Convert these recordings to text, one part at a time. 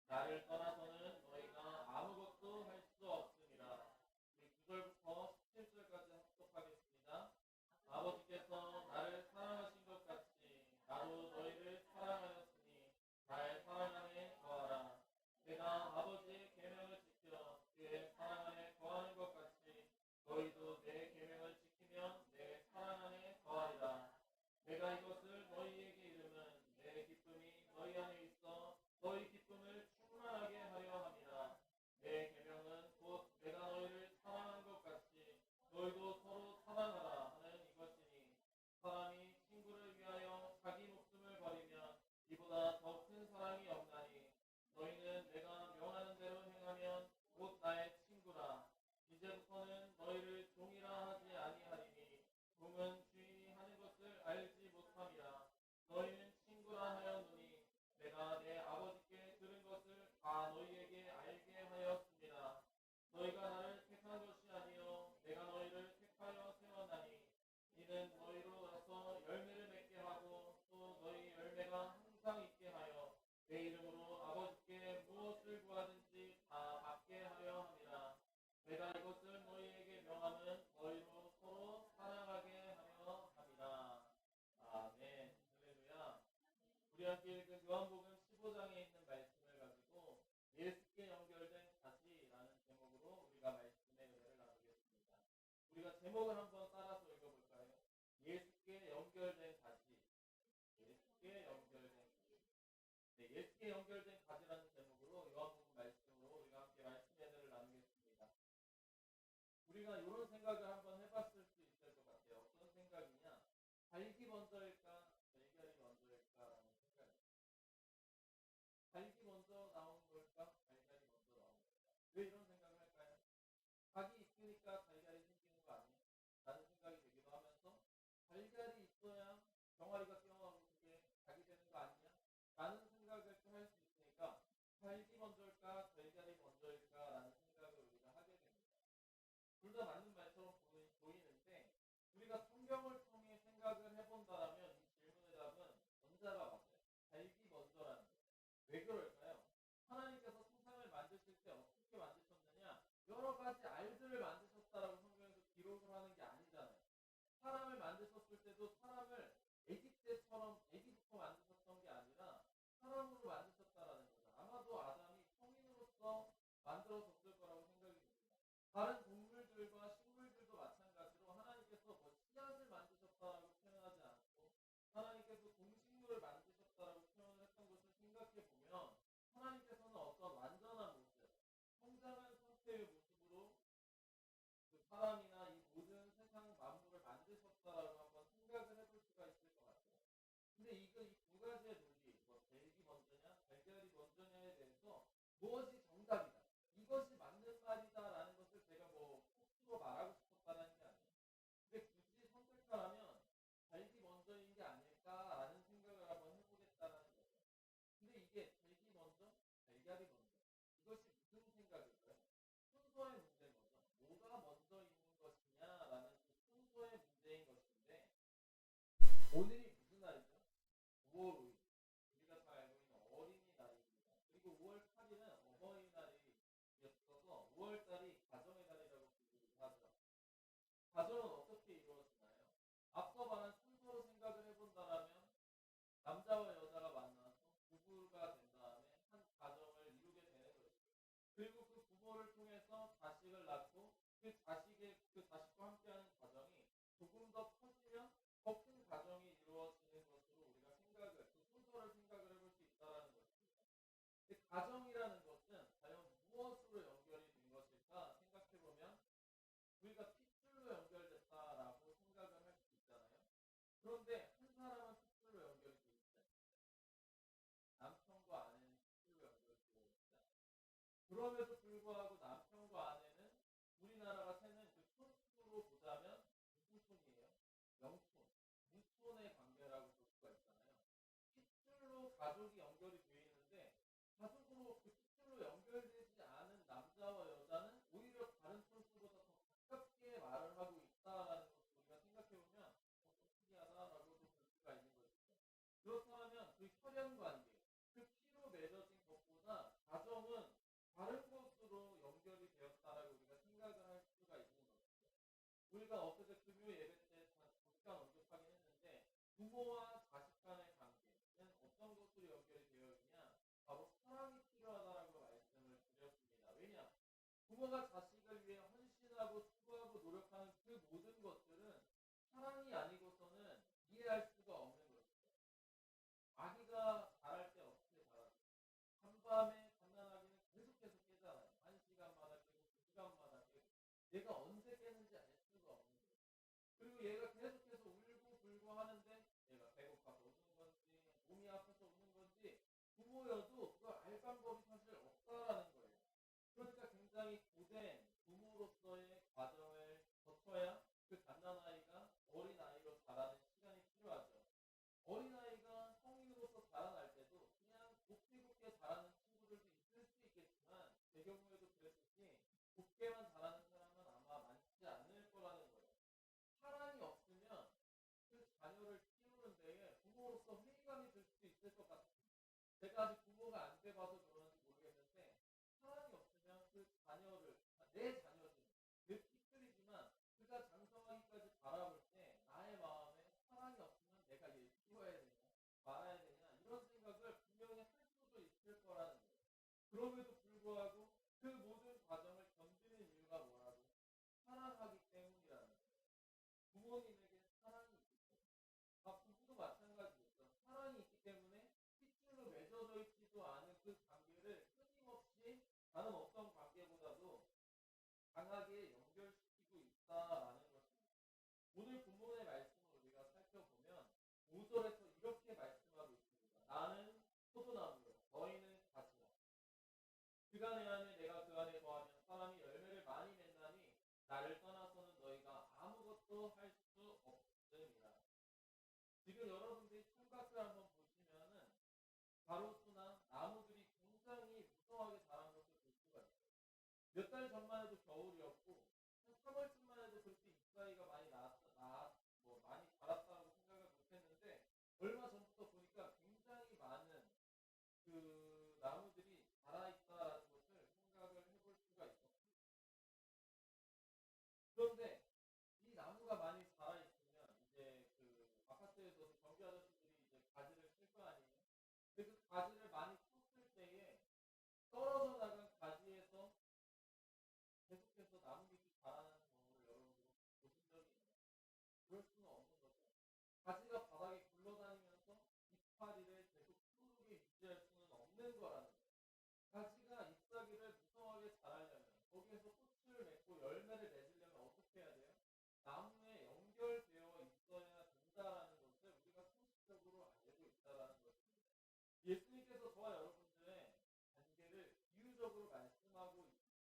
나를 떠나서는 너희가 아무것도 할 수 없습니다. 우리 9절부터 17절까지 합독하겠습니다. 아버지께서 나를 사랑하신 것 같이 나도 너희를 사랑하였으니 날 사랑 안에 거하라. 내가 아버지의 계명을 지켜 그의 사랑 안에 거하는 것 같이 너희도 내 계명을 지키면 내 사랑 안에 거하리라. 내가 이것을 너희에게 이르면 내 기쁨이 너희 안에 있어 너희 기쁨을 충만하게 하려 함이라. 내 계명은 곧 내가 너희를 사랑한 것 같이 너희도 서로 사랑하라 하는 이것이니 사람이 친구를 위하여 자기 목숨을 버리면 이보다 더 큰 사랑이 없나니 너희는 내가 명하는 대로 행하면 곧 나의 친구라. 이제부터는 너희를 종이라 하지 아니하리니 종은 주인이 하는 것을 알지 못함이라. 너희는 친구라 하였노니 내가 내 아버지께 들은 것을 다 너희에게 알게 하였습니다. 너희가 나를 택한 것이 아니요 내가 너희를 택하여 세웠나니 이는 너희로 나서 열매를 맺게 하고 또 너희 열매가 항상 있게 하여 내 이름으로 아버지께 무엇을 구하든지 다 받게 하려 함이라. 내가 이것을 너희에게 명함은 너희로 서로 사랑하게 하려 함이라. 아멘. 할렐루야. 우리 함께 읽은 요한복음 15장에 있는 말씀을 가지고 예수께 연결된 가시라는 제목으로 우리가 말씀의 은혜를 나누겠습니다. 우리가 제목을 한번 따라서 읽어볼까요? 예수께 연결된 가시. 예수께 연결된 가시. 네, 예수께 연결된 가시라는 제목으로 요한복음 말씀으로 우리가 함께 말씀의 은혜를 나누겠습니다. 우리가 이런 생각을 한번 해봤을 수 있을 것 같아요. 어떤 생각이냐? 달기 먼저일까? 달걀이 먼저일까라는 생각이에요. 달기 먼저 나온 걸까? 달걀이 먼저 나온 걸까? 왜 이런 생각을 할까요? 닭이 있으니까 달걀이 생기는 거 아니에요? 라는 생각이 들기도 하면서 달걀이 있어야 병아리가 뛰어나고 그게 닭이 되는 거 아니냐? 라는 생각을 또 할 수 있으니까 닭이 먼저일까? 달걀이 먼저일까? 라는 생각을 우리가 하게 됩니다. 둘 다 맞는 말처럼 보이는데 우리가 성경을 통해 생각을 해본다면 이 질문의 답은 전자가 맞아요. 달기 먼저라는 거예요. 왜 그럴까요? 하나님께서 세상을 만드실 때 어떻게 만드셨느냐? 여러 가지 알들을 만드셨다라고 성경에서 기록을 하는 게 아니잖아요. 사람을 만드셨을 때도 사람을 아기 때처럼 아기부터 만드셨던 게 아니라 사람으로 만드셨다라는 거죠. 아마도 아담이 성인으로서 만들어졌을 거라고 생각이 듭니다. 다른 동물들과 식물들도 마찬가지로 하나님께서 뭐 씨앗을 만드셨다라고 표현하지 않고 하나님께서 동식물을 만드셨다라고 표현을 했던 것을 생각해 보면 하나님께서는 어떤 완전한 모습, 성장한 상태의 모습으로 그 사람이나 이 모든 세상 만물을 만드셨다라고 한번 생각을 해볼 수가 있을 것 같아요. 근데 이거 이 두 가지의 논리, 뭐 닭이 먼저냐, 달걀이 먼저냐에 대해서 무엇이 정답이다, 이것이 맞는 말이다라는 것을 제가 뭐 스스로 말하고 싶었다는 게 아니에요. 근데 굳이 선택하라면 닭이 먼저인 게 아닐까라는 생각을 한번 해보겠다는 거죠. 근데 이게 닭이 먼저, 달걀이 먼저, 이것이 무슨 생각일까요? 순서의 문제인 거죠. 뭐가 먼저 있는 것이냐라는 그 순서의 문제인 것인데 오늘이 무슨 날이죠? 5월 5일. 우리가 잘 알고 있는 어린이날입니다. 그리고 5월 8일은 어버이날이었어서 5월달이 가정의 달이라고 부르기도 하죠. 가정은 어떻게 이루어지나요? 앞서 말한 순서로 생각을 해본다면 남자와 여자가 만나서 부부가 된 다음에 한 가정을 이루게 되는 것이죠. 그리고 그 부모를 통해서 자식을 낳고 그 자식과 함께하는 가정이 조금 더 커지면 더 큰 가정이 이루어지는 것으로 우리가 그 순서를 생각을 해볼 수 있다는 것입니다. 근데 가정이라는 것은 과연 무엇으로 연결이 된 것일까 생각해보면 우리가 핏줄로 연결됐다라고 생각을 할 수 있잖아요. 그런데 한 사람은 핏줄로 연결이 되어 있어요. 남편과 아내는 핏줄로 연결이 되어 있어요. 그럼에도 불구하고 남편과 아내는 우리나라가 세는 그 촌수로 보자면 무슨 촌이에요? 영촌, 무촌의 관계라고 볼 수가 있잖아요. 핏줄로 가족이 연결이 되어 있는데 가족으로 그 핏줄로 연결되지 않은 남자와 여자는 오히려 다른 촌수보다 더 가깝게 말을 하고 있다라는 것을 우리가 생각해보면 좀 특이하다라고도 볼 수가 있는 것이죠. 그렇다면 그 혈연 관계, 그 피로 맺어진 것보다 가족 우리가 엊그제 금요 예배 때 잠깐 언급하긴 했는데 부모와 자식 간의 관계는 어떤 것으로 연결이 되어 있냐? 바로 사랑이 필요하다라고 말씀을 드렸습니다. 왜냐? 부모가 자식을 위해 헌신하고 수고하고 노력하는 그 모든 것들은 사랑이 아니고서는 이해할 수가 없는 것이죠. 아기가 자랄 때 어떻게 자라죠? 한밤에 갓난아기는 계속해서 깨잖아요. 1시간마다 깨고 2시간마다 깨고 얘가 언제 깨는지 알 수가 없는 거예요. 그리고 얘가 계속해서 울고 불고 하는데 얘가 배고파서 우는 건지 몸이 아파서 우는 건지 부모여도 그걸 알 방법이 사실 없다라는 거예요. 그러니까 굉장히 고된 부모로서의 과정을 거쳐야 그 갓난아이가 어린아이로 자라는 시간이 필요하죠. 어린아이가 성인으로서 자라날 때도 그냥 곱게 곱게 자라는 친구들도 있을 수 있겠지만 제 경우에도 그랬듯이 곱게만 자라는 사람은 아마 많지 않을 거라는 거예요. 사랑이 없으면 그 자녀를 키우는 데에 부모로서 회의감이 들 수도 있을 것 같습니다. 제가 아직 부모가 안 돼봐서 그러는지 모르겠는데 사랑이 없으면 그 자녀를 내 자녀지 내 피클이지만 그가 장성하기까지 바라볼 때 나의 마음에 사랑이 없으면 내가 얘를 키워야 되냐 말아야 되냐 이런 생각을 분명히 할 수도 있을 거라는 거예요. 그럼에도 불구하고 그 모든 과정을 견디는 이유가 뭐라고? 사랑하기 때문이라는 거예요. 부모님에게 사랑이 있기 때문에. 부부도 마찬가지겠죠. 사랑이 있기 때문에 핏줄로 맺어져 있지도 않은 그 관계를 끊임없이 다른 어떤 관계보다도 강하게 연결시키고 있다라는 것입니다. 오늘 본문의 말씀을 우리가 살펴보면 5절에서 이렇게 말씀하고 있습니다. 나는 포도나무요 너희는 가지라. 그가 내 안에 내가 그 안에 거하면 사람이 열매를 많이 맺나니 나를 떠나서는 너희가 아무것도 할 수 없음이라. 지금 여러분들이 창밖을 한번 보시면은 가로수나 나무들이 굉장히 무성하게 자란 것을 볼 수가 있어요. 몇 달 전만 해도 겨울이었고 한 3월쯤만 해도 그렇게 잎사귀가 많이 많이 자랐다고 생각을 못했는데 얼마 전부터 보니까 굉장히 많은 그 나무들이 자라있다라는 것을 생각을 해볼 수가 있었습니다. 그런데 이 나무가 많이 자라있으면 이제 그 아파트에서도 경비 아저씨들이 이제 가지를 칠 거 아니에요. 근데 그 가지를 많이 쳤을 때에 떨어져 나간 가지에서 계속해서 나뭇잎이 자라는 경우를 여러분들이 보신 적이 있나요? 그럴 수는 없는 거죠. 가지가 바닥에 굴러다니면서 이파리를 계속 푸르게 유지할 수는 없는 거라는 거예요. 가지가 잎사귀를 무성하게 자라려면 거기에서 꽃을 맺고 열매를 맺으려면 어떻게 해야 돼요? 나무에 연결되어 있어야 된다라는 것을 우리가 상식적으로 알고 있다라는 것입니다. 예수님께서 저와 여러분들의 관계를 비유적으로 말씀하고 있습니다.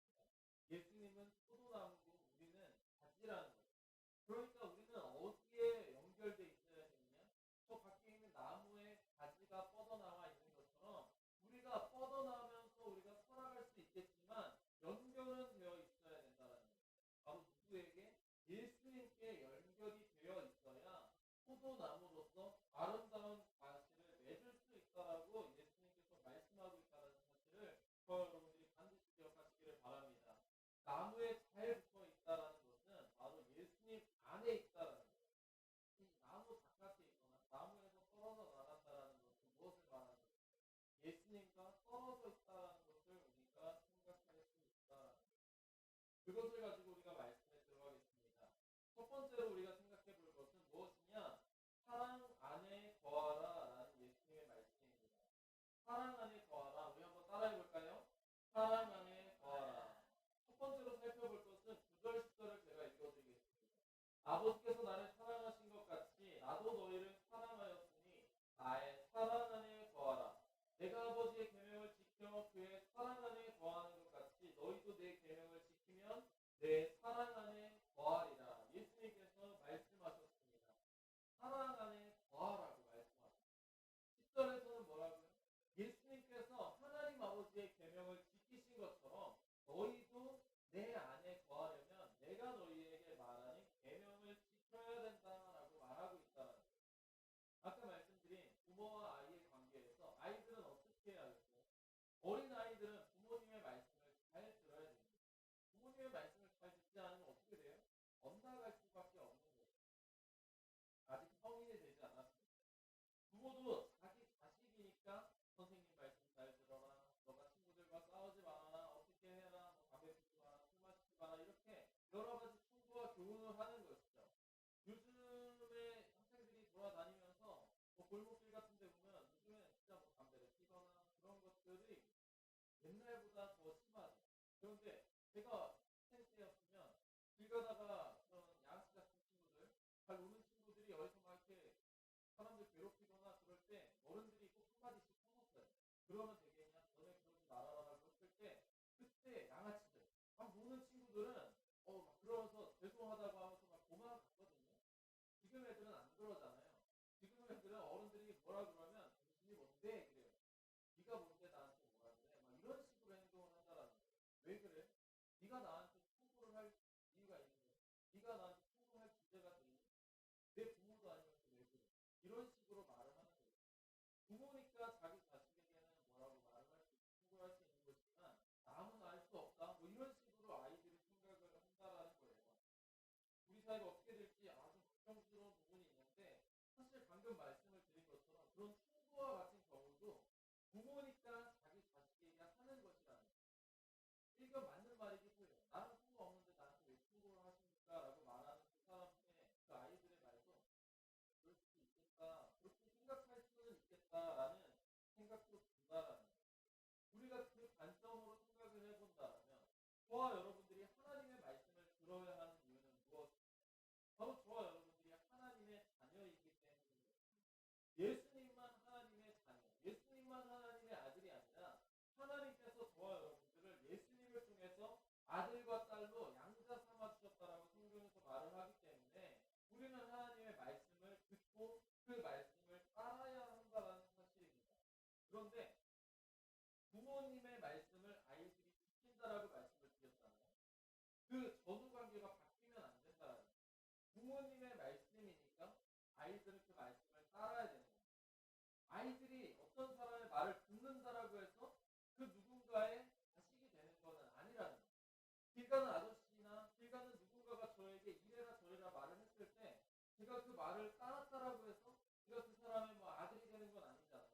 예수님은 포도나무고 우리는 가지라는 거예요. 그러니까 우리는 어디에 연결돼 있어야 되느냐? 저 밖에 있는 나무에 가지가 뻗어나와 있는 것처럼 우리가 뻗어나면서 우리가 살아갈 수 있겠지만 연결은 되어 있어야 된다는 거예요. 바로 누구에게? 예수님께 연결이 되어 있어야 포도나무로서 아름다운 가시를 맺을 수 있다라고 예수님께서 말씀하고 있다는 사실을 저와 여러분들이 반드시 기억하시기를 바랍니다. 나무에 잘 붙어 있다라는 것은 바로 예수님 안에 있다라는 거예요. 이 나무 바깥에 있거나 나무에서 떨어져 나간다라는 것은 무엇을 말하는 것일까요? 예수님과 떨어져 있다라는 것을 우리가 생각할 수 있다라는 거예요. 그것을 가지고 우리가 말씀에 들어가겠습니다. 첫 번째로 우리가 생각해 볼 것은 무엇이냐? 사랑 안에 거하라 라는 예수님의 말씀입니다. 사랑 안에 거하라. 우리 한번 따라해 볼까요? 사랑 안에 거하라. 첫 번째로 살펴볼 것은 9절 10절을 제가 읽어드리겠습니다. 아버지께서 나를 사랑하신 것 같이 나도 너희를 사랑하였으니 나의 사랑 안에 거하라. 내가 아버지의 계명을 지켜 그의 사랑 안에 거하는 것 같이 너희도 내 계명을 지키면 내 사랑 안에 거하리라. 예수님께서 말씀하셨습니다. 사랑 안에 거하라고 말씀하셨습니다. 10절에서는 뭐라고요? 예수님께서 하나님 아버지의 계명을 지키신 것처럼 너희도 내 안에 거하려면 내가 너희에게 말하는 계명을 지켜야 된다라고 말하고 있다는 거예요. 아까 말씀드린 부모와 아이의 관계에서 아이들은 어떻게 해야겠어요? 어린 아이들은 부모님의 말씀을 잘 들어야 됩니다. 부모님의 말씀을 잘 듣지 골목길 같은 데 보면 요즘에 진짜 뭐 담배를 피거나 그런 것들이 옛날보다 더 심하죠. 그런데 제가 학생 때였으면 길 가다가 그런 양아치 같은 친구들, 잘 노는 친구들이 어디서 막 이렇게 사람들 괴롭히거나 그럴 때 어른들이 꼭 한마디씩 해줬어요. 그러면 되겠냐? 너네 그러지 말아라라고 했을 때 그때 양아치들, 막 노는 친구들은 막 그러면서 죄송하다고 하면서 막 도망갔거든요. 지금 애들은 안 그러잖아요. 지금 애들은 어른들이 뭐라 그러면 당신이 뭔데? 그래요. 네가 뭔데 나한테 뭐라 그래? 막 이런 식으로 행동을 한다라는 거예요. 왜 그래? 네가 나한테 충고를 할 이유가 있는데, 네가 나한테 충고할 주제가 되니? 내 부모도 아니면서 왜 그래? 이런 식으로 말을 하는 거예요. 부모니까 자기 자식에게는 뭐라고 말을 할 수 있고 충고할 수 있는 것이지만 남은 알 수 없다. 뭐 이런 식으로 아이들이 생각을 한다라는 거예요. 우리 사회가 어떻게 될지 아주 걱정스러운 부분이 있는데 사실 방금 말씀을 드린 것처럼 그런 충고와 같은 경우도 부모니까 자기 자식에게 하는 것이라는 거예요. 일견 맞는 말이기도 해요. 나는 부모 없는데 나한테 왜 충고를 하십니까? 라고 말하는 그 사람의 그 아이들의 말도 그럴 수도 있겠다. 그렇게 생각할 수는 있겠다라는 생각도 든다라는 거예요. 우리가 그 관점으로 생각을 해본다면 저와 여러분들이 하나님의 말씀을 들어야 하는 이유는 무엇일까요? 바로 저와 여러분들이 하나님의 자녀이기 때문입니다. 예수님만 하나님의 자녀, 예수님만 하나님의 아들이 아니라 하나님께서 저와 여러분들을 예수님을 통해서 아들과 딸로 양자 삼아 주셨다라고 성경에서 말을 하기 때문에 우리는 하나님의 말씀을 듣고 그 말씀을 따라야 한다는 사실입니다. 그런데 부모님의 말씀을 아이들이 지킨다라고 말씀을 드렸잖아요. 그 전후 관계가 바뀌면 안 된다라는 거예요. 부모님의 말씀이니까 아이들은 그 말씀을 따라야 되는 거예요. 아이들이 어떤 사람의 말을 듣는다라고 해서 그 누군가의 자식이 되는 것은 아니라는 거예요. 길 가는 아저씨나 길 가는 누군가가 저에게 이래라 저래라 말을 했을 때 제가 그 말을 따랐다라고 해서 제가 그 사람의 뭐 아들이 되는 건 아니잖아요.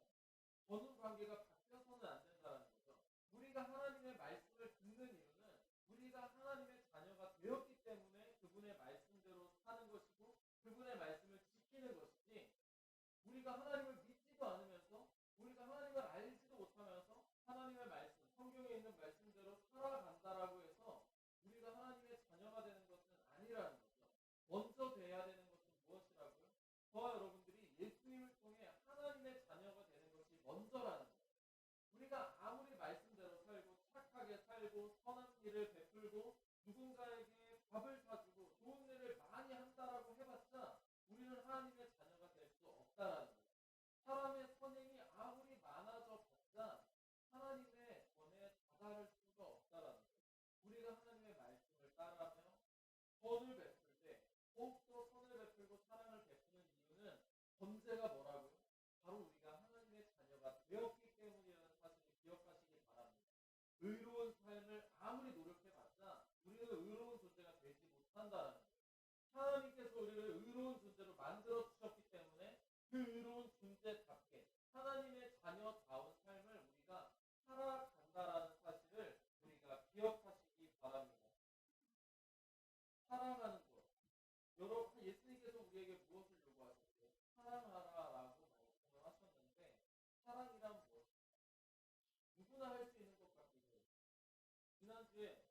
전후 관계가 바뀌어서는 안 된다는 거죠. 우리가 하나님의 말씀을 듣는 이유는 우리가 하나님의 자녀가 되었기 때문에 그분의 말씀대로 사는 것이고 그분의 말씀을 지키는 것이지 우리가 하나님을 믿지도 않으면서 우리가 하나님을 알지도 못하면서 하나님의 말씀, 성경에 있는 말씀대로 살아간다라고 해서 우리가 하나님의 자녀가 되는 것은 아니라는 거죠. 먼저 돼야 되는 것은 무엇이라고요? 저와 여러분들이 예수님을 통해 하나님의 자녀가 되는 것이 먼저라는 거예요. 우리가 아무리 말씀대로 살고 착하게 살고 선한 일을 베풀고 누군가에게 밥을 사주고 좋은 일을 많이 한다라고 해봤자 우리는 하나님의 자녀가 될 수 없다라는 거예요. 사람의 선행이 아무리 많아져 봤자 하나님의 전에 다다를 수가 없다라는 거예요. 우리가 하나님의 말씀을 따라하며 선을 베풀 때 더욱더 선을 베풀고 사랑을 베푸는 이유는 전제가 뭐라고요? 바로 우리가 하나님의 자녀가 되었기 때문이라는 사실을 기억하시기 바랍니다. 의로운 삶을 아무리 노력해봤자 우리는 의로운 존재가 되지 못한다는 거예요. 하나님께서 우리를 의로운 존재로 만들어 주셨기 때문에 그 의로운 존재답게 하나님의 자녀다운 삶을 우리가 살아간다라는 사실을 우리가 기억하시기 바랍니다. 사랑하는 것. 여러분, 예수님께서 우리에게 무엇을 요구하셨어요? 사랑하라라고 말씀을 하셨는데 사랑이란 무엇일까? 누구나 할 수 있는 것 같기도 해요. 지난주에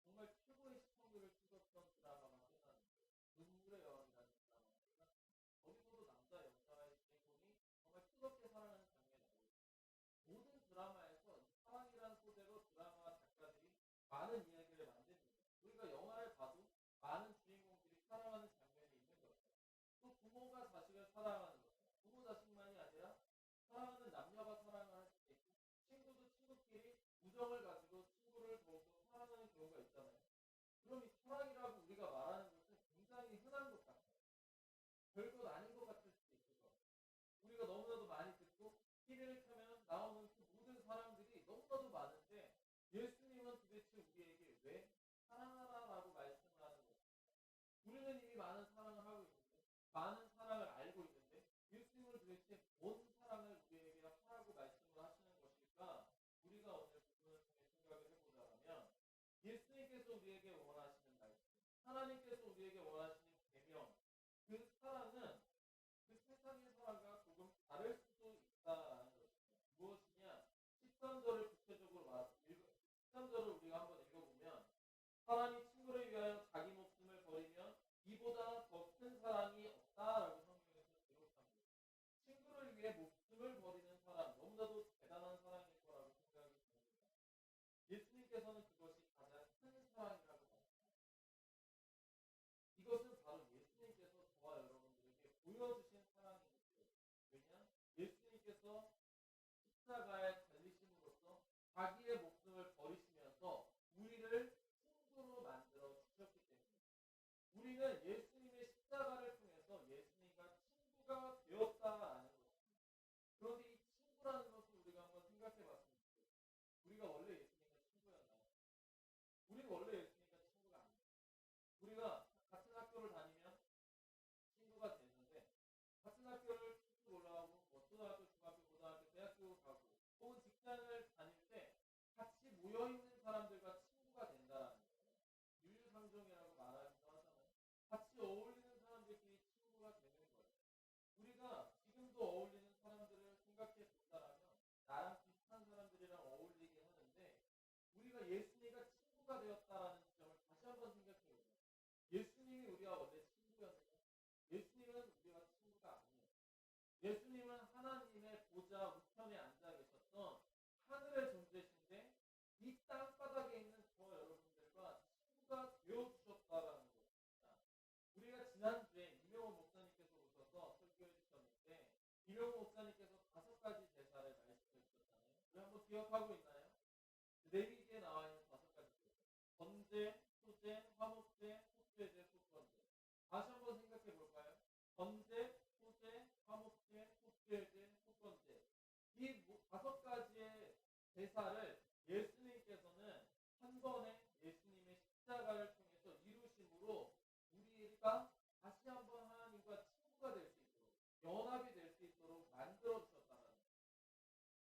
정말 최고의 시청률을 찍었던 드라마가 끝났는데 눈물의 여왕이라는 드라마가 끝났습니다. 거기서도 남자 여자의 주인공이 정말 뜨겁게 사랑하는 장면이 나오고 있습니다. 모든 드라마에서 이 사랑이라는 소재로 드라마 작가들이 많은 이야기를 만듭니다. 우리가 영화를 봐도 많은 주인공들이 사랑하는 장면이 있는 것처럼 또 부모가 자식을 사랑하는 것처럼 부모 자식만이 아니라 사랑하는 남녀가 사랑을 할 수도 있고 친구도 친구끼리 우정을 가지고 친구를 더욱더 사랑하는 경우가 있잖아요. 그럼 이 사랑이라고 우리가 말하는 것은 굉장히 흔한 것 같아요. 별것 아닌 것 같을 수도 있을 것 같아요. 우리가 너무나도 많이 듣고 TV를 켜면 나오는 그 모든 사람들이 너무나도 많은데 예수님은 도대체 우리에게 왜 사랑하라라고 말씀을 하는 것입니까? 우리는 이미 많은 사랑을 하고 있는데 많은 사랑을 알고 있는데 예수님은 도대체 뭔 사랑을 우리에게 하라고 말씀을 하시는 것일까? 우리가 오늘 부분을 통해 생각을 해보자면 예수님께서 우리에게 원하시는 말씀, 하나님께서 우리에게 원하시는 계명, 그 사랑은 그 세상의 사랑과 사람이 친구를 위하여 자기 목숨을 버리면 이보다 더 큰 사랑이 없다라고 성경에서 기록합니다. 친구를 위해 목숨을 버리는 사람, 너무나도 대단한 사랑일 거라고 생각이 듭니다. 예수님께서는 그것이 가장 큰 사랑이라고 말씀하셨습니다. 이것은 바로 예수님께서 저와 여러분들에게 보여주신 사랑이었어요. 왜냐? 예수님께서 십자가에 달리심으로써 자기의 목숨을 버리시면서 우리를 친구로 만들어 주셨기 때문입니다. 우리는 예수님의 십자가를 통해서 예수님과 친구가 되었다라는 것입니다. 그런데 이 친구라는 것을 우리가 한번 생각해 봤으면 좋겠어요. 우리가 원래 예수님과 친구였나요? 우리는 원래 예수님과 친구가 아니에요. 우리가 같은 학교를 다니면 친구가 되는데, 같은 학교를 쭉 올라가고 초등학교, 중학교, 고등학교, 대학교 가고 혹은 직장을 다닐 때 같이 모여있는 사람들과 친구가 된다라는 거예요. 유유상종이라고 말하기도 하잖아요. 같이 어울리는 사람들끼리 친구가 되는 거예요. 우리가 지금도 어울리는 사람들을 생각해 본다면 나랑 비슷한 사람들이랑 어울리게 하는데, 우리가 예수님과 친구가 되었다라는 지점을 다시 한번 생각해 보세요. 예수님이 우리와 원래 친구였나요? 예수님은 우리와 친구가 아니에요. 예수님은 하나님의 보좌 우편에 앉아 계셨던 하늘의 존재신데, 이 땅바닥에 있는 저와 여러분들과 친구가 되어주셨다라는 것입니다. 우리가 지난주에 이명호 목사님께서 오셔서 설교해 주셨는데, 이명호 목사님께서 5가지 제사를 말씀해 주셨잖아요. 우리 한번 기억하고 있나요? 레위기에 나와 있는 5가지 제사. 번제, 소제, 화목제, 속죄제, 속건제. 다시 한번 생각해 볼까요? 번제, 소제, 화목제, 속죄제, 속건제. 이 5가지의 제사를 예수님께서는 한 번에 예수님의 십자가를 통해서 이루심으로 우리가 다시 한번 하나님과 친구가 될 수 있도록, 연합이 될 수 있도록 만들어 주셨다는 거예요.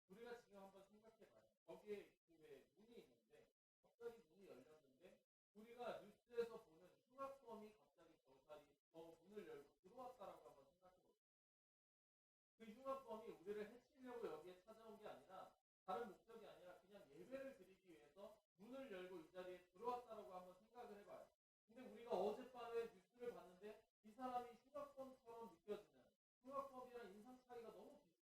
우리가 지금 한번 생각해 봐요. 거기에 왜 문이 있는데 갑자기 문이 열렸는데, 우리가 뉴스에서 보는 흉악범이 갑자기 저 문을 열고 들어왔다라고 한번 생각해 보세요. 그 흉악범이 우리를 해치려고 여기에 찾아온 게 아니라, 다른 목적이 아니라 그냥 예배를 드리기 위해서 문을 열고 이 자리에 들어왔다라고 한번 생각을 해봐요. 근데 우리가 어젯밤에 뉴스를 봤는데 이 사람이 흉악범처럼 느껴지는, 흉악범이랑 인상 차이가 너무 비슷해.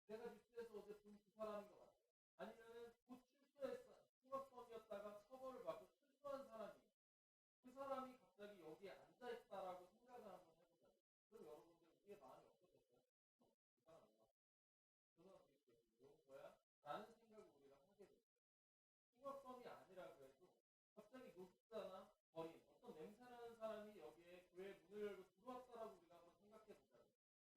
내가 뉴스에서 어제 본 그 사람인 것 같아요. 아니면은 곧 출소했어, 흉악범이었다가 처벌을 받고 출소한 사람이에요. 그 사람이 갑자기 여기에 앉아있다라고 생각을 한번 해보자고요. 그럼 여러분들 우리의 마음이 어떻겠어요? 이 사람 뭐야? 저 사람 되게 좋은 거야? 라는 생각을 우리가 하게 돼요. 흉악범이 아니라고 해도 갑자기 노숙자나 거인, 어떤 냄새나는 사람이 여기에 교회 문을 열고 들어왔다라고 우리가 한번 생각해 보자고요.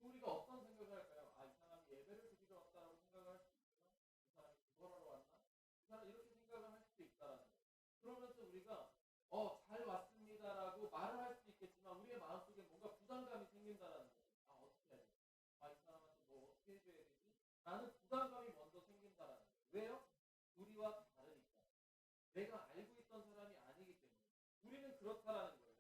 우리가 어떤 생각을 할까요? 아, 이 사람이 예배를 드리러 왔다라고 생각을 할 수도 있지만, 이 사람이 구걸하러 왔나? 이 사람 이렇게 생각을 할 수도 있다라는 거예요. 그러면서 우리가 잘 왔습니다라고 말을 할 수도 있겠지만, 우리의 마음속에 뭔가 부담감이 생긴다라는 거예요. 아, 어떻게 해야 되지? 아, 이 사람한테 뭐 어떻게 해줘야 되지? 라는 부담감이 먼저 생긴다라는 거예요. 왜요? 우리와 다르니까. 내가 알고 있던 사람이 아니기 때문에. 우리는 그렇다라는 거예요.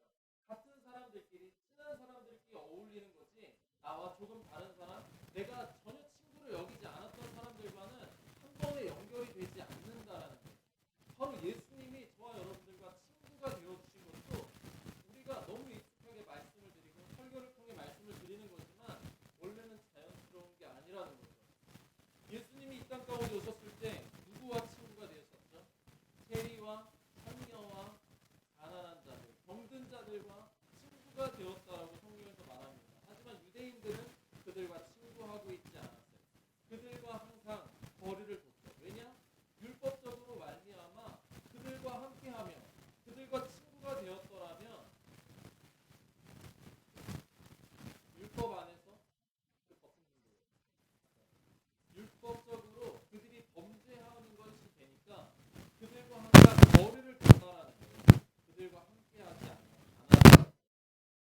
같은 사람들끼리, 친한 사람들끼리 어울리는 거지, 나와 조금 다른 사람, 내가 전혀 친구로 여기지 않았던 사람들과는 한 번에 연결이 되지 않는다라는 거예요. 바로 예수님이 저와 여러분들과 친구가 되어주신 것도 우리가 너무 익숙하게 말씀을 드리고 설교를 통해 말씀을 드리는 거지만, 원래는 자연스러운 게 아니라는 거죠. 예수님이 이 땅 가운데 오셨을 때 누구와 친구가 되셨죠? 세리와 상녀와 가난한 자들, 병든 자들과 친구가 되었다라고 성경에서 말합니다. 하지만 유대인들은 그들과 친구하고 있지 않았어요. 그들과 항상 거리를 뒀죠. 왜냐? 율법적으로 말미암아 그들과 함께하며 그들과 친구가 되었더라면 율법 안에서 율법적으로 그들이 범죄하는 것이 되니까 그들과 항상 거리를 뒀다라는 거예요. 그들과 함께하지 않았어요.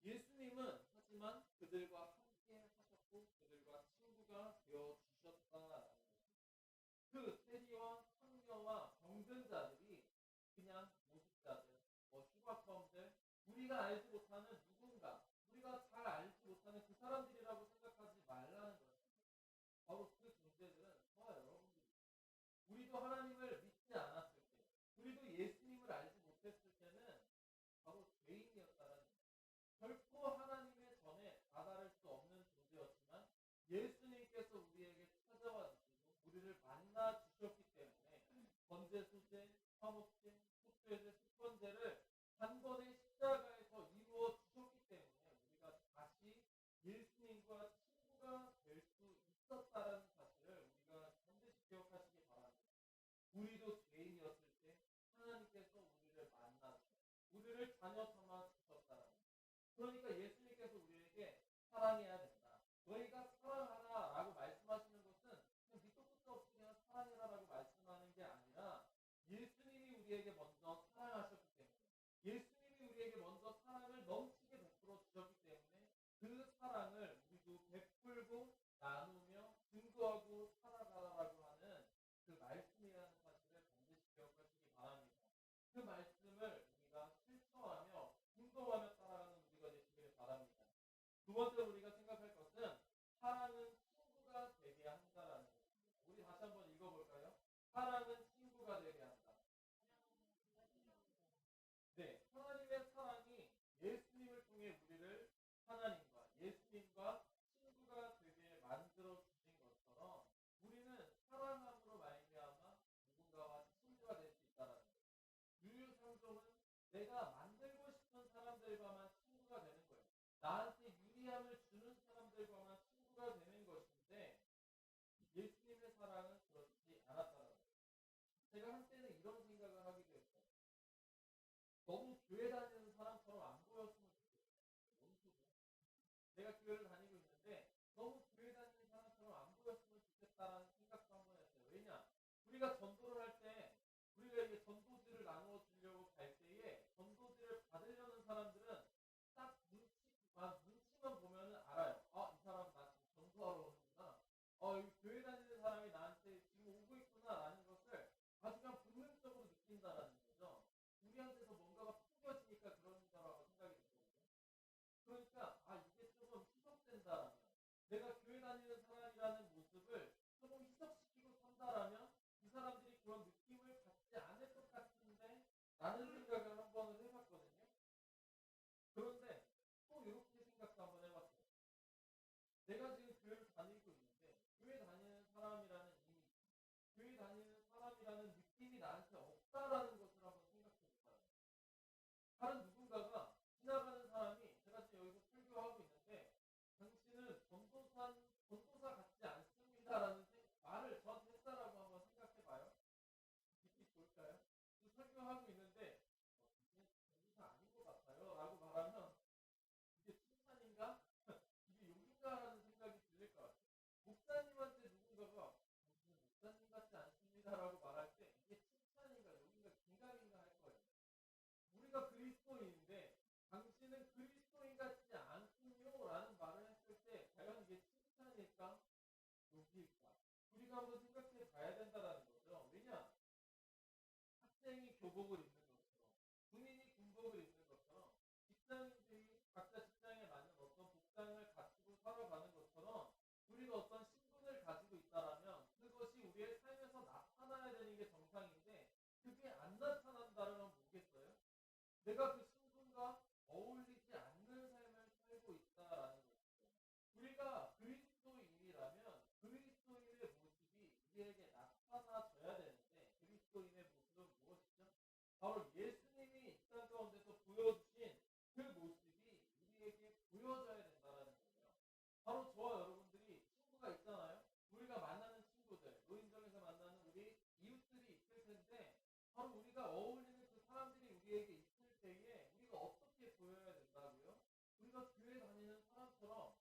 예수님은 하지만 그들과 함께 하셨고 그들과 친구가 되어 주셨다라는 거예요. 그 세리와 상녀와 병든 자들이 그냥 노숙자들, 흉악범들, 우리가 알지 못하는 누군가, 우리가 잘 알지 못하는 그 사람들이라고 생각하지 말라는 것입니다. 바로 그 존재들은 저와 여러분들입니다. 우리도 하나님을 믿지 않았을 때, 우리도 예수님을 알지 못했을 우리도 죄인이었을 때 하나님께서 우리를 만나서 우리를 자녀 삼아 주셨다는 거예요. 그러니까 예수님께서 우리에게 사랑해야 된다. 너희가 사랑하라라고 말씀하시는 것은 그냥 밑도 끝도 없이 그냥 사랑해라라고 말씀하는 게 아니라 예수님이 우리에게 먼저 사랑하셨기 때문에 예수님이 우리에게 먼저 사랑을 넘치게 베풀어 주셨기 때문에 그 사랑을 우리도 베풀고 나누며 증거하고 살아가라라고 하는 그 말씀이라는 사실을 반드시 기억하시기 바랍니다. 그 말씀을 우리가 실천하며 행동하며 따라가는 우리가 되시기를 바랍니다. 두 번째로 우리가 생각할 것은 사랑은 친구가 되게 한다라는 것입니다. 우리 다시 한번 읽어볼까요? 사랑은 친구가 되게 한다. 네, 하나님의 사랑이 예수님을 통해 우리를 하나님과 예수님과 친구가 되게 만들어 주신 것처럼 우리는 사랑함으로 말미암아 누군가와 친구가 될 수 있다는 거예요. 유유상종은 내가 만들고 싶은 사람들과만 친구가 되는 거예요. 나한테 유리함을 주는 사람들과만 친구가 되는 것인데 예수님의 사랑은 그렇지 않았다는 거예요. 제가 한때는 이런 생각을 하기도 했어요. 너무 교회 다니는 사람처럼 안 보였으면 좋겠어요. 뭔 소리야? 내가 교회를 다니고 있는데 너무 교회 다니는 사람처럼 안 보였으면 좋겠다라는 생각도 한번 했어요. 왜냐? 우리가 전도를 할 때 우리가 이게 전도지를 나누어 주려고 갈 때에 전도지를 받으려는 사람들은 딱 눈치만 보면은 알아요. 아, 이 사람 나 지금 전도하러 오는구나. 이 교회 다니는 사람이 나한테 지금 오고 있구나라는 것을 아주 그냥 본능적으로 느낀다라는 거죠. 우리한테서 뭔가가 풍겨지니까 그런 거라고 생각이 됐거든요. 그러니까 이게 조금 희석된다라면 내가 교회 다니는 사람이라는 모습을 조금 희석시키고 산다라면 이 사람들이 그런 느낌을 받지 않을 것 같은데 라는 생각을 한번 해봤거든요. 그런데 또 이렇게 생각도 한번 해봤어요. 내가 지금 교회를 다니고 있는데 교회 다니는 사람이라는 이미지, 교회 다니는 사람이라는 느낌이 나한테 없다라는 것을 한번 생각해 볼까요? 다른 누군가가 지나가는 사람이 제가 지금 여기서 설교하고 있는데 당신은 전도사 같지 않습니다라는 말을 저한테 했다라고 한번 생각해 봐요. 듣기 좋을까요? 설교하고 있는데 당신은 전도사 아닌 것 같아요 라고 말하면 이게 칭찬인가? 이게 욕인가라는 생각이 들릴 것 같아요. 목사님한테 누군가가 당신은 목사님 같지 않습니다라고 말할 때 이게 칭찬인가 욕인가 긴가민가 할 거예요. 우리가 그리스도인인데 당신은 그리스도인 같지 않군요 라는 말을 했을 때 과연 이게 칭찬일까? 욕일까? 우리가 한번 생각해 봐야 된다는 거죠. 왜냐? 학생이 교복을 입는 것처럼 군인이 군복을 입는 것처럼 직장인들이 각자 직장에 맞는 어떤 복장을 갖추고 살아가는 것처럼 우리가 어떤 신분을 가지고 있다라면 그것이 우리의 삶에서 나타나야 되는 게 정상인데 그게 안 나타난다면 뭐겠어요? 내가 그 신분과 어울리지 않는 삶을 살고 있다라는 것이죠. 우리가 그리스도인이라면 그리스도인의 모습이 우리에게 나타나져야 되는데 그리스도인의 모습은 무엇이죠? 바로 예수님이 이 땅 가운데서 보여주신 그 모습이 우리에게 보여져야 된다는 거예요. 바로 저와 여러분들이 친구가 있잖아요. 우리가 만나는 친구들, 노인정에서 만나는 우리 이웃들이 있을 텐데 바로 우리가 어울리는 그 사람들이 우리에게 있을 때에 우리가 어떻게 보여야 된다고요? 우리가 교회 다니는 사람처럼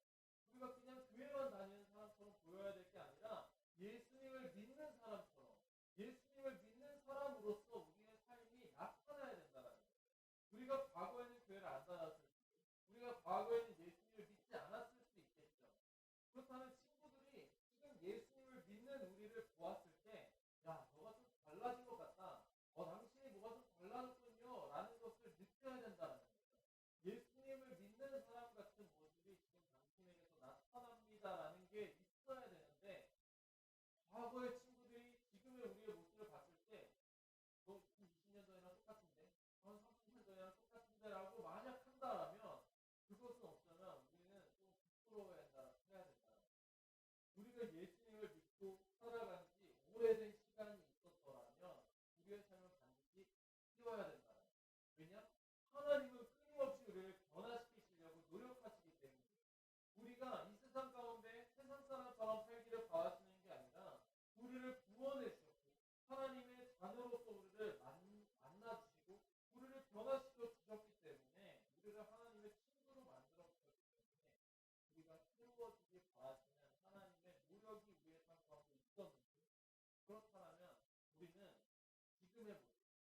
우리가 그냥 교회만 다니는 사람처럼 보여야 될 게 아니라 예수님을 믿는 사람처럼 예수님을 믿는 사람으로서 우리의 삶이 나타나야 된다는 거예요. 우리가 과거에는 교회를 안 다녔을 수도 우리가 과거에는 예수님을 믿지 않았을 수 있겠죠. 그렇다면 친구들이 지금 예수님을 믿는 우리를 보았을 때 야, 너가 좀 달라진 것 같다. 당신이 뭐가 좀 달라졌군요. 라는 것을 느껴야 된다는 거죠. 예수님을 믿는 사람 같은 모습이 지금 당신에게서 나타납니다라는 게 있어야 되는데 과거의 친구들이 지금의 우리의 모습을 봤을 때 너 20년 전이랑 똑같은데? 한 30년 전이랑 똑같은데? 라고 만약 한다라면 그것은 없잖아요.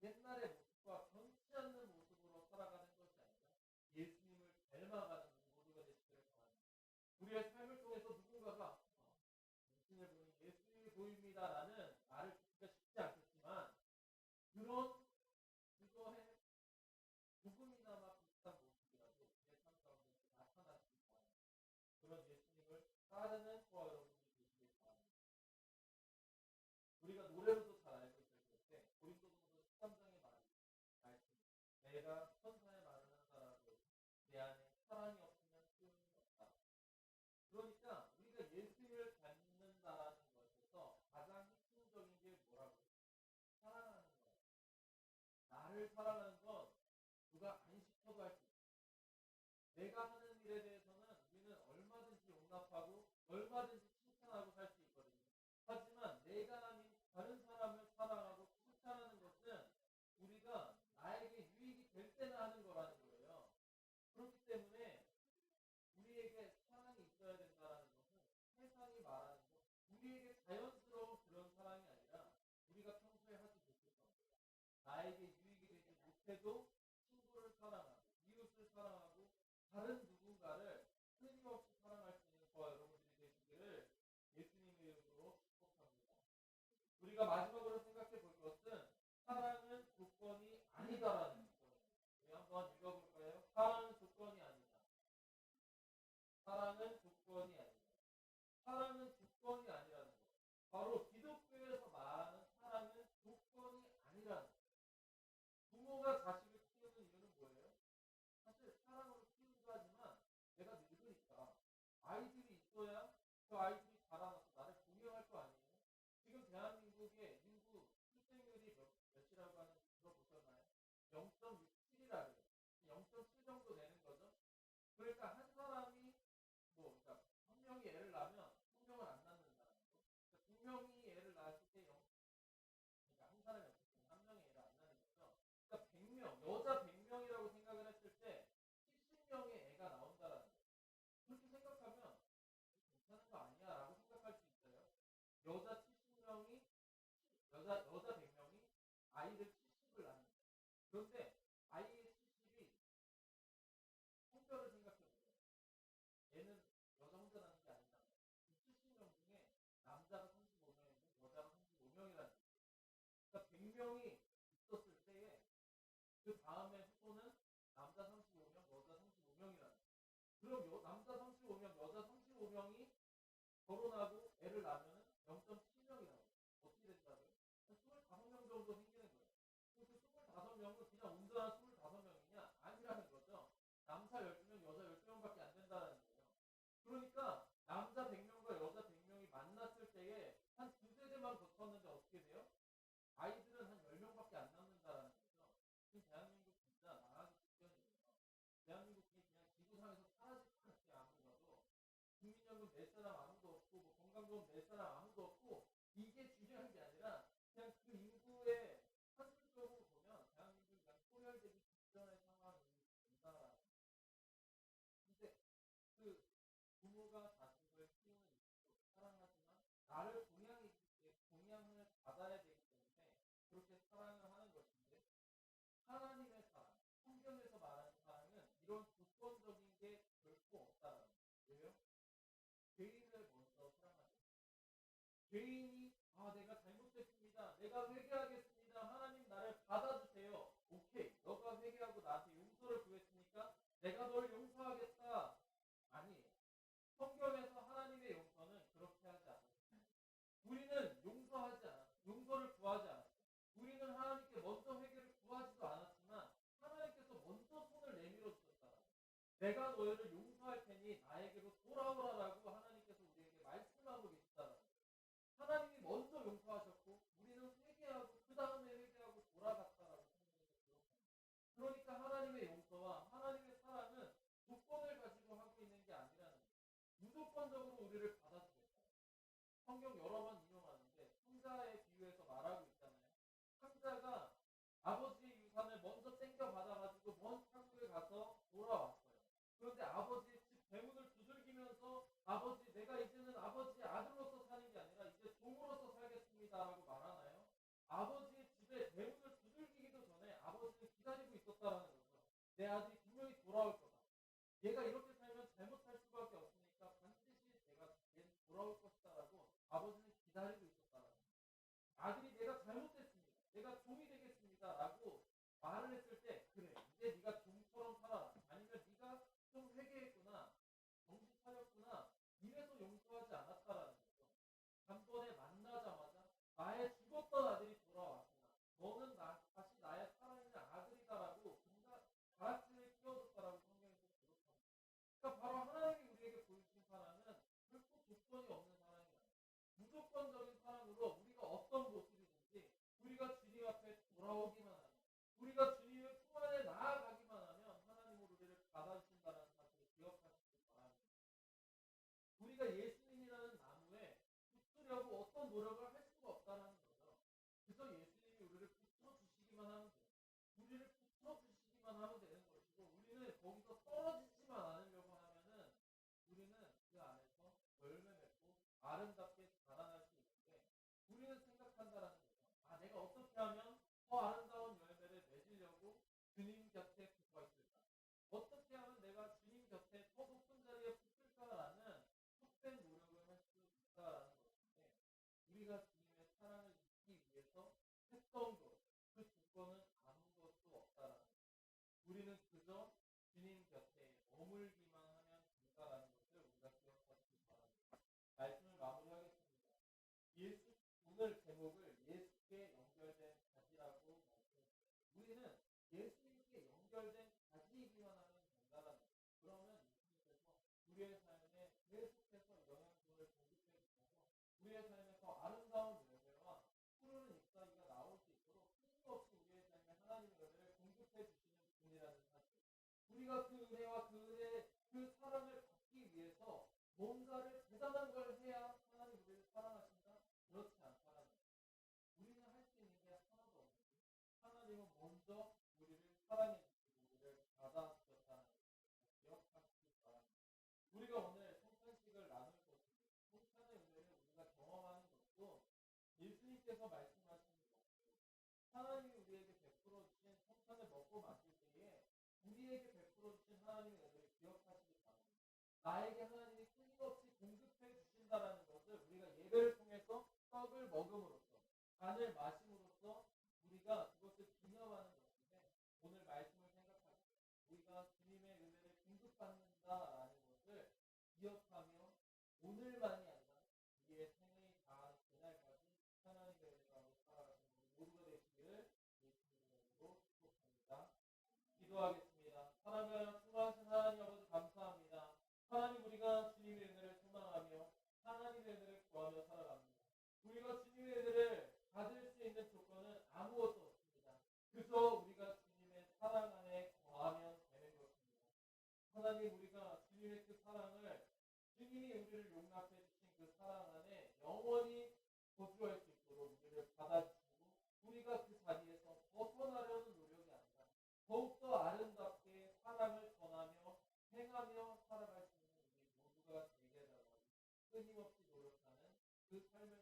옛날의 모습과 변치 않는 모습으로 살아가는 것이 아니라 예수님을 닮아가는 모두가 되시기를 바랍니다. 우리의 삶을 통해서 누군가가 당신을 보니 예수님이 보입니다라는 말을 듣기가 쉽지 않겠지만 그거에 조금이나마 비슷한 모습이라도 내 삶 가운데 나타나시기 바랍니다. 그런 예수님을 따르는 저와 여러분들이 되시길 바랍니다. 우리가 노래로도 잘 알고 있을 텐데 고린도전서 13장의 말씀 내가 천사의 말을 한다라고 내 안에 사랑이 없으면 소용이 없다. 그러니까 우리가 예수를 닮는다라는 것에서 가장 핵심적인 게 뭐라고? 사랑하는 거예요. 나를 사랑하는 건 누가 안 시켜도 할 수 있어. 내가 하는 일에 대해서는 우리는 얼마든지 용납하고 얼마든지 칭찬하고 살 수 있거든요. 하지만 내가 아닌 다른 사람을 사랑하고 칭찬하는 것은 우리가 나에게 유익이 될 때나 하는 거라는 거예요. 그렇기 때문에 우리에게 사랑이 있어야 된다는 것은 세상이 말하는 것, 우리에게 자연스러운 그런 사랑이 아니라 우리가 평소에 하지 못했던 거예요. 나에게 유익이 되지 못해도 친구를 사랑하고 이웃을 사랑하고 다른 누군가를 끊임없이 사랑할 수 있는 저와 여러분들이 되시기를 예수님의 이름으로 축복합니다. 우리가 마지막으로 생각해 볼 것은 사랑은 조건이 아니다라는 것입니다. 우리 한번 읽어볼까요? 사랑은 조건이 아니다. 사랑은 조건이 아니다. 사랑은 조건이 아니라는 것. 바로 기독교에서 말하는 사랑은 조건이 아니라는 것. 부모가 자식을 키우는 이유는 뭐예요? 사실 사랑으로 키우기도 하지만 내가 늙으니까 아이들이 있어야 그 아이들이 자라나서 나를 공경할 거 아니에요? 지금 대한민국의 인구 출생률이 몇이라고 하는지 들어보셨나요? 0.67이라고 해요. 0.7 정도 되는 거죠. 그러니까 한 사람이 그러니까 한 명이 애를 낳으면 한 명을 안 낳는다는 거. 그러니까 두 명이 애를 낳았을 때 그러니까 한 사람이 어쨌든 한 명의 애를 안 낳는 거죠. 그러니까 100명, 여자 100명이라고 생각을 했을 때 70명의 애가 나온다라는 거예요. 그렇게 생각하면 괜찮은 거 아니야 라고 생각할 수 있어요. 여자 70명이 여자 100명이 아이를 70을 낳는 거예요. 그런데 아이의 70이 성별을 생각해보세요. 얘는 여자 혼자 낳는 게 아니다. 이 70명 중에 남자가 35명이고 여자가 35명이라는 거예요. 그러니까 100명이 있었을 때에 그 다음에 후보는 남자 35명, 여자 35명이라는 거예요. 그럼 남자 35명, 여자 35명이 결혼하고 애를 낳으면 0.7명이라고. 어떻게 된다고요? 25명 정도 생기는 거예요. 그럼 그 25명은 그냥 온전한 25명이냐? 아니라는 거죠. 남자 12명, 여자 12명밖에 안 된다는 거예요. 그러니까 남자 100명과 여자 100명이 만났을 때에 한 두 세대만 거쳤는데 어떻게 돼요? 아이들은 한 10명밖에 안 남는다는 거죠. 지금 대한민국 진짜 나가기 직전이에요. 대한민국이 그냥 지구상에서 사라질 것 같아요. 아무리 봐도. 국민연금 낼 사람 아무도 없고 뭐 건강보험 낼 사람 아무도 없고 이게 중요한 게 아니라 그냥 그 인구의 산술적으로 보면 대한민국이 그냥 소멸되기 직전의 상황이 된다라는 거예요. 근데 그 부모가 자식을 키우는 이유도 사랑하지만 나를 동양을 받아야 되기 때문에 그렇게 사랑을 하는 것인데 하나님의 사랑, 성경에서 말하는 사랑은 이런 조건적인 게 결코 없다라는 거예요. 왜요? 죄인을 먼저 사랑하죠. 죄인이 내가 잘못했습니다. 내가 회개하겠습니다. 하나님 나를 받아주세요. 오케이. 너가 회개하고 나한테 용서를 구했으니까 내가 널 용서하겠다. 아니에요. 성경에서 하나님의 용서는 그렇게 하지 않아요. 우리는 용서하지 않았어요. 용서를 구하지 않았어요. 우리는 하나님께 먼저 회개를 구하지도 않았지만 하나님께서 먼저 손을 내밀어 주셨다. 내가 너희를 용서할 테니 나에게로 돌아오라라고 하나님께서 우리에게 말씀하고 계시다. 하나님이 먼저 용서하셨고 우리는 회개하고 그 다음에 회개하고 돌아갔다라고 성경에서 기록합니다. 그러니까 하나님의 용서와 하나님의 사랑은 조건을 가지고 하고 있는 게 아니라는 거예요. 무조건적으로 우리를 받아주겠다. 성경 여러 번 인용하는데 상자의 비유에서 말하고 있잖아요. 상자가 아버지의 유산을 먼저 땡겨 받아가지고 먼 타국에 가서 돌아왔어요. 그런데 아버지의 집 대문을 두들기면서 아버지 내가 이제는 아버지의 아들로서 사는 게 아니라 이제 종으로서 살겠습니다라고 말하나요? 아버지의 집에 대문을 두들기기도 내 아들이 분명히 돌아올 거다. 얘가 이렇게 살면 잘못할 수밖에 없으니까 반드시 얘는 돌아올 것이다라고 아버지는 기다리고 있었다라는 거예요. 아들이 내가 잘못했습니다. 내가 종이 되겠습니다라고 말을 했을 때 그래 이제 네가 종처럼 살아라. 아니면 네가 좀 회개했구나. 정신 차렸구나. 이래서 용서하지 않았다라는 거죠. 단번에 만나자마자 나의 죽었던 아들이 돌아왔구나. 너는 다시 나의 살아있는 아들이다라고 정말 가르침을 끼워줬다라고 성경에서 기록합니다. 그러니까 바로 하나님이 우리에게 보여주신 사랑은 결코 조건이 없는 사랑이 아니에요. 무조건적인 사랑으로 우리가 어떤 모습이든지 우리가 주님 앞에 돌아오기만 하면 우리가 주님의 품 안에 나아가기만 하면 하나님은 우리를 받아주신다는 사실을 기억하시기 바랍니다. 우리가 예수님이라는 나무에 붙으려고 어떤 노력을 할 수가 없다는 거죠. 그저 예수님이 우리를 붙여주시기만 하면 돼요. 우리를 붙여주시기만 하면 되는 것이고 우리는 거기서 떨어지지만 않으려고 하면은 우리는 그 안에서 열매 맺고 아름답게 자라날 수 있는데 우리는 생각한다라는 거죠. 아, 내가 어떻게 하면 더 아름다운 열매를 맺으려고 주님 곁에 붙어 있을까? 어떻게 하면 내가 주님 곁에 더 높은 자리에 붙을까라는 헛된 노력을 할 수 있다라는 것인데 우리가 주님의 사랑을 잊기 위해서 했던 것, 그 조건은 아무것도 없다라는 것. 우리는 그저 주님 곁에 머물기만 하면 된다라는 것을 우리가 기억하시기 바랍니다. 말씀을 마무리하겠습니다. 오늘 제목을 예수께 연결된 가지라고 말씀했습니다. 우리는 예수님께 연결된 가지이기만 하면 된다라는 거예요. 그러면 예수님께서 우리의 삶에 계속해서 영양분을 공급해 주셔서 우리의 삶에서 아름다운 열매와 푸르는 잎사귀가 나올 수 있도록 끊임없이 우리의 삶에 하나님의 은혜를 공급해 주시는 분이라는 사실. 우리가 그 은혜와 그 사랑을 받기 위해서 뭔가를 대단한 걸 해야 하나님 우리를 사랑하신다? 그렇지 않다라는 거예요. 우리는 할 수 있는 게 하나도 없는데 하나님은 먼저 우리를 사랑해 주시고 우리를 받아주셨다는 것을 기억하시기 바랍니다. 우리가 오늘 성찬식을 나눌 것인데 성찬의 은혜를 우리가 경험하는 것도 예수님께서 말씀하시는 것이고 하나님이 우리에게 베풀어 주신 성찬을 먹고 마실 때에 우리에게 베풀어 주신 하나님의 은혜를 기억하시기 바랍니다. 나에게 하나님이 끊임없이 공급해 주신다라는 것을 우리가 예배를 통해서 떡을 먹음으로써 간을 마심으로써 우리가 그것을 기념하는 것인데 오늘 말씀을 생각할 때 우리가 주님의 은혜를 공급받는다라는 것을 기억하며 오늘만이 아니라 우리의 생을 다하는 그날까지 하나님의 은혜 가운데 살아가시는 우리 모두가 되시기를 예수님의 이름으로 축복합니다. 기도하겠습니다. 사랑하여 수고하신 하나님 아버지 감사합니다. 하나님 우리가 주님의 은혜를 소망하며 하나님의 은혜를 구하며 살아갑니다. 우리가 주님의 은혜를 받을 수 있는 조건은 아무것도 없습니다. 그저 우리가 주님의 사랑 안에 거하면 되는 것입니다. 하나님 우리가 주님의 그 사랑을 주님이 우리를 용납해 주신 그 사랑 안에 영원히 거주할 수 있도록 우리를 받아주시고 우리가 그 자리에서 벗어나려는 노력이 아니라 더욱더 아름답게 사랑을 전하며 행하며 살아갈 수 있는 우리 모두가 되게 달라고 끊임없이 노력하는 그 삶을